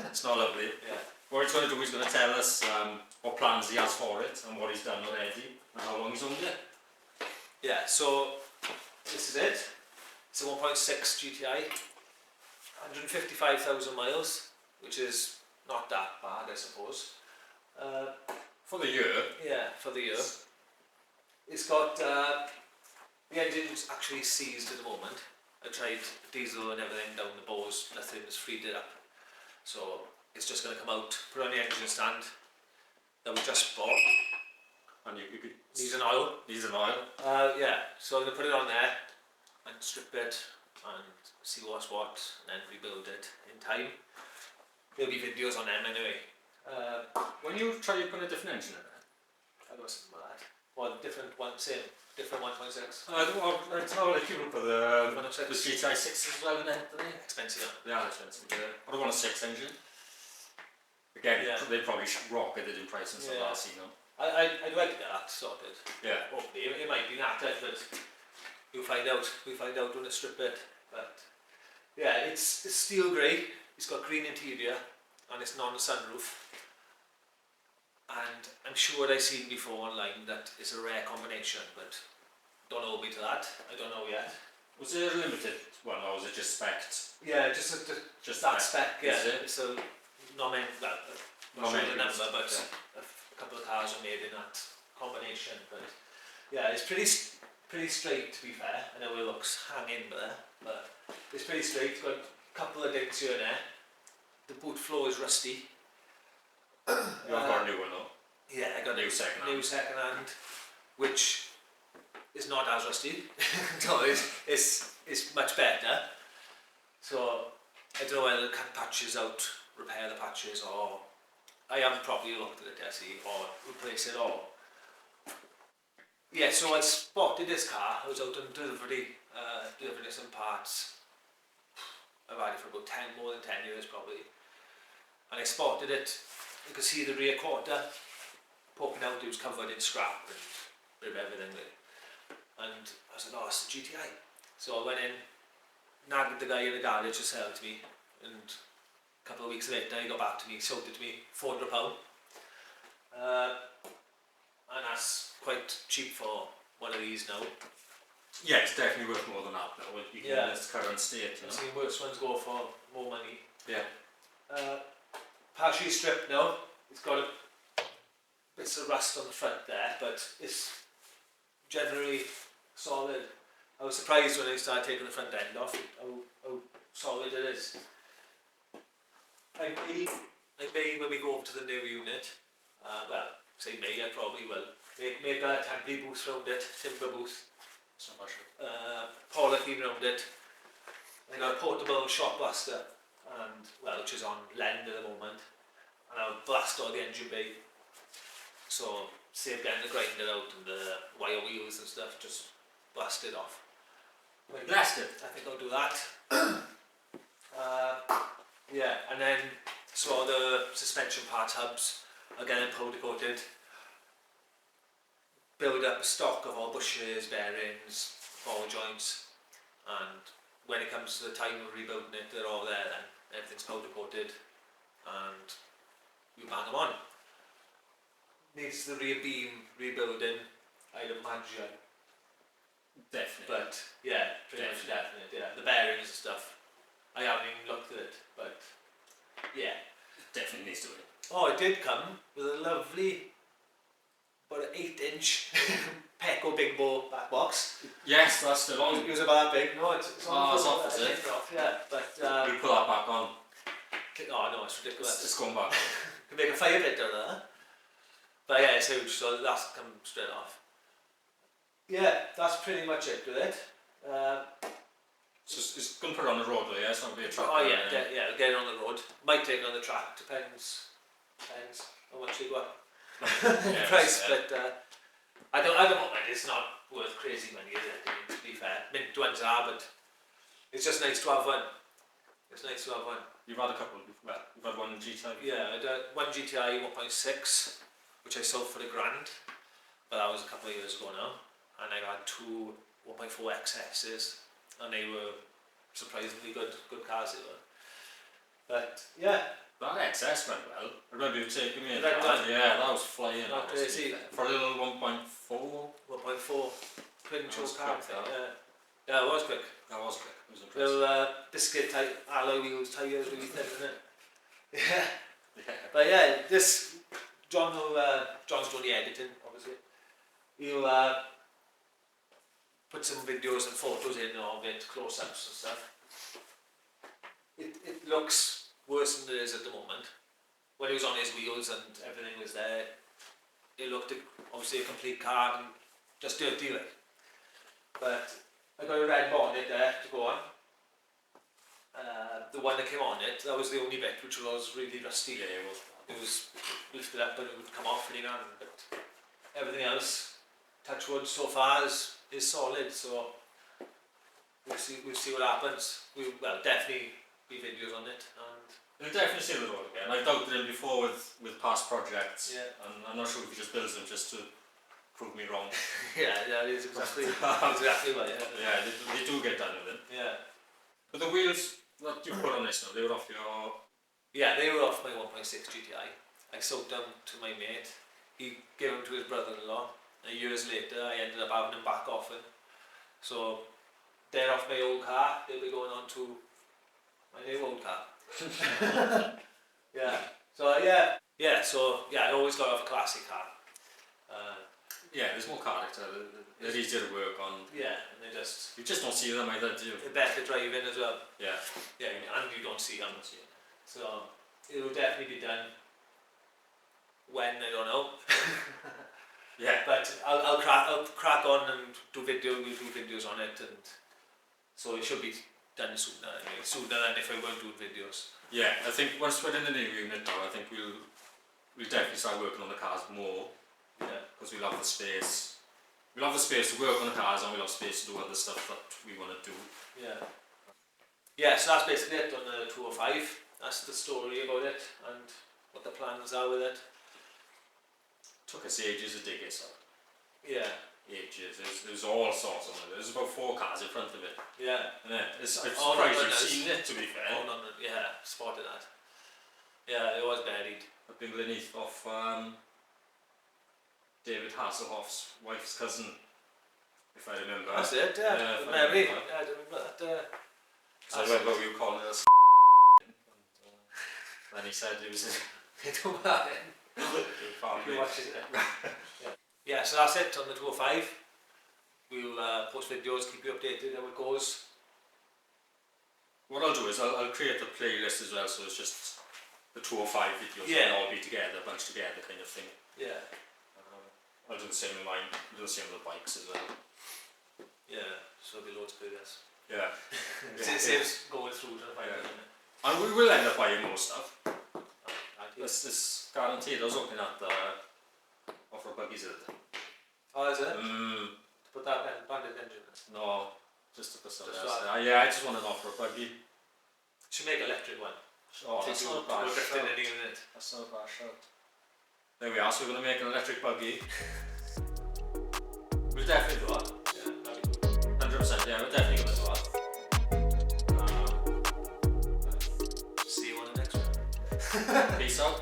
It's not lovely. Yeah. What he's going to do, he's going to tell us what plans he has for it and what he's done already and how long he's owned it. Yeah, so this is it. It's a 1.6 GTI, 155,000 miles, which is not that bad, I suppose. For the year? Yeah, for the year. It's got, the engine's actually seized at the moment. I tried diesel and everything down the bores, nothing has freed it up. So it's just going to come out, put on the engine stand that we just bought. And you could... Needs an oil. Needs an oil. Yeah, so I'm going to put it on there and strip it and see what's what and then rebuild it in time. There'll be videos on them anyway. When you try to put a different engine in it? I got something like that. Well, different one, same, different 1.6. It's not like people put the 1.6. GTI 6 as well in it, don't they? Expensive. They are expensive. I don't want a 6 engine. Again, Yeah. they probably rocketed in price since the last season. I'd like to get that sorted. Yeah. Hopefully, it might be knackered, but we'll find out. We'll find out when I strip it. But yeah, it's steel grey. It's got green interior, and it's non-sunroof. And I'm sure I've seen before online that it's a rare combination, but don't hold me to that. I don't know yet. Was it a limited one, or was it just spec'd? Yeah, just that spec. Yeah, it's a not many. Well, not sure the number, but a couple of cars are made in that combination. But yeah, it's pretty straight, to be fair. I know it looks hanging there, but it's pretty straight. It's got a couple of dents here and there. The boot floor is rusty. You have got a new one though? Yeah, I got new second hand. New second hand, which is not as rusty. No, it's much better. So I don't know whether to cut patches out, repair the patches, or I haven't properly looked at it yet, or replace it all. Yeah, so I spotted this car. I was out on delivery, delivering some parts. I've had it for about more than 10 years probably. And I spotted it. You could see the rear quarter poking out. It was covered in scrap and a bit of everything with it. And I was like, oh, it's a GTI. So I went in, nagged the guy in the garage to sell it to me, and a couple of weeks later he got back to me, sold it to me £400. And that's quite cheap for one of these now. Yeah, it's definitely worth more than that though, in its current state. I've seen worse ones go for more money. Yeah. Partially stripped now. It's got bits of rust on the front there, but it's generally solid. I was surprised when I started taking the front end off how solid it is. I may when we go over to the new unit, well, say may, I probably will, make a temporary booth around it, timber booth. So much. Polythene around it. I got a portable shot blaster, and well, which is on lend at the moment, and I'll blast all the engine bay. So save getting the grinder out and the wire wheels and stuff, just blast it off. Blast it? I think I'll do that. Yeah, and then so the suspension part hubs are getting powder coated. Build up a stock of all bushes, bearings, ball joints, and when it comes to the time of rebuilding it, they're all there then. Everything's powder coated, and you bang them on. Needs the rear beam rebuilding, I'd imagine. Definitely. But yeah, pretty much definite, yeah. The bearings and stuff, I haven't even looked at it, but yeah. Definitely needs to be. Oh, it did come with a lovely, about an 8-inch Pecco Big Ball back box. Yes, that's still on. It was about that big. No, it's on. It's off, is it? Off, yeah, but you put that back on. Oh no, it's ridiculous. It's going back on. Can make a fire pit out of that. But yeah, it's huge, so that's come straight off. Yeah, that's pretty much it with it. So it's going to put it on the road though, yeah? It's not going to be a truck. Oh yeah, yeah, get it on the road. Might take it on the track, depends how much they go up. Price, yeah. But I don't mind. It's not worth crazy money, is it? To be fair, mint ones are, but it's just nice to have one. It's nice to have one. You've had a couple. Well, you've had one GTI. Yeah, I had one GTI 1.6, which I sold for £1,000, but that was a couple of years ago now. And I had two 1.4 XSs, and they were surprisingly good cars. They were. But yeah, That XS went well. I remember you taking me in Right, that. Yeah, that was flying. Not that was, crazy. for a little 1.4. 1.4 twin That choke was car quick, thing. that. Yeah, it was quick. That was quick. It was impressive. Little biscuit type alloy wheels, tyres, really thin, isn't it? Yeah. Yeah. But yeah, this John will John's doing the editing, obviously. He'll put some videos and photos in of it, close-ups and stuff. It looks worse than it is at the moment. When he was on his wheels and everything was there, it looked obviously a complete car and just dirty like. But I got a red bonnet there to go on. The one that came on it, that was the only bit which was really rusty. Yeah, it was. It was lifted up and it would come off really now. But everything else, touch wood so far is solid. So we'll see what happens. Well, definitely be videos on it. And You'll definitely see the road again. I've doubted him before with past projects. Yeah. And I'm not sure if he just builds them just to prove me wrong. yeah, it is exactly exactly right. Yeah, they do get done with it. Yeah. But the wheels that you put on this now, they were off your... Yeah, they were off my 1.6 GTI. I sold them to my mate. He gave them to his brother-in-law. And years later, I ended up having them back off him. So they're off my old car. They'll be going on to my new old car. Yeah. So I always got off a classic car. Yeah, there's more character. They're easier to work on. Yeah, and they just You just don't see them either, do you? they're better driving as well. Yeah. Yeah, and you don't see them. So it will definitely be done. When I don't know. Yeah. But I'll crack on and do videos on it, and so it should be done sooner anyway. Sooner than if I weren't doing videos. Yeah, I think once we're in the new unit now, I think we'll definitely start working on the cars more. Yeah. Because we'll have the space. We'll have the space to work on the cars and we'll have space to do other stuff that we want to do. Yeah. Yeah, so that's basically it on the 205. That's the story about it and what the plans are with it. Took us ages to dig it out. Yeah. Ages. There's all sorts on it. There's about 4 cars in front of it. Yeah. I'm surprised no, you've seen it, to be fair. Oh no, yeah, spotted that. Yeah, it was buried. I've been beneath off David Hasselhoff's wife's cousin, if I remember. That's it, yeah. Yeah, if I Mary. remember. Yeah, I remember that. So I remember we were calling it a and then he said it was It don't matter. You watch it. Yeah, so that's it on the 205. We'll post videos, keep you updated how it goes. What I'll do is I'll create the playlist as well, so it's just the 205 videos. Yeah. They'll all be together, bunched together kind of thing. Yeah. I'll do the same with mine. I'll do the same with the bikes as well. Yeah, so there'll be loads of videos. Yeah. It saves going through to find out. And we will end up buying more stuff. Yes. This guaranteed. I was looking at the off-road buggies at it. Oh, is it? Mm, To put that banded engine in. no, just to put something Just else. that. Yeah, I just want an off-road buggy. Should make electric one. Oh, that's not a bad drifting shout. in the unit. That's not a bad shout. There we are, so we're going to make an electric buggy. We'll definitely do that. Yeah, that'd be good. 100%, yeah, we're definitely going to do that. See you on the next one. Peace out.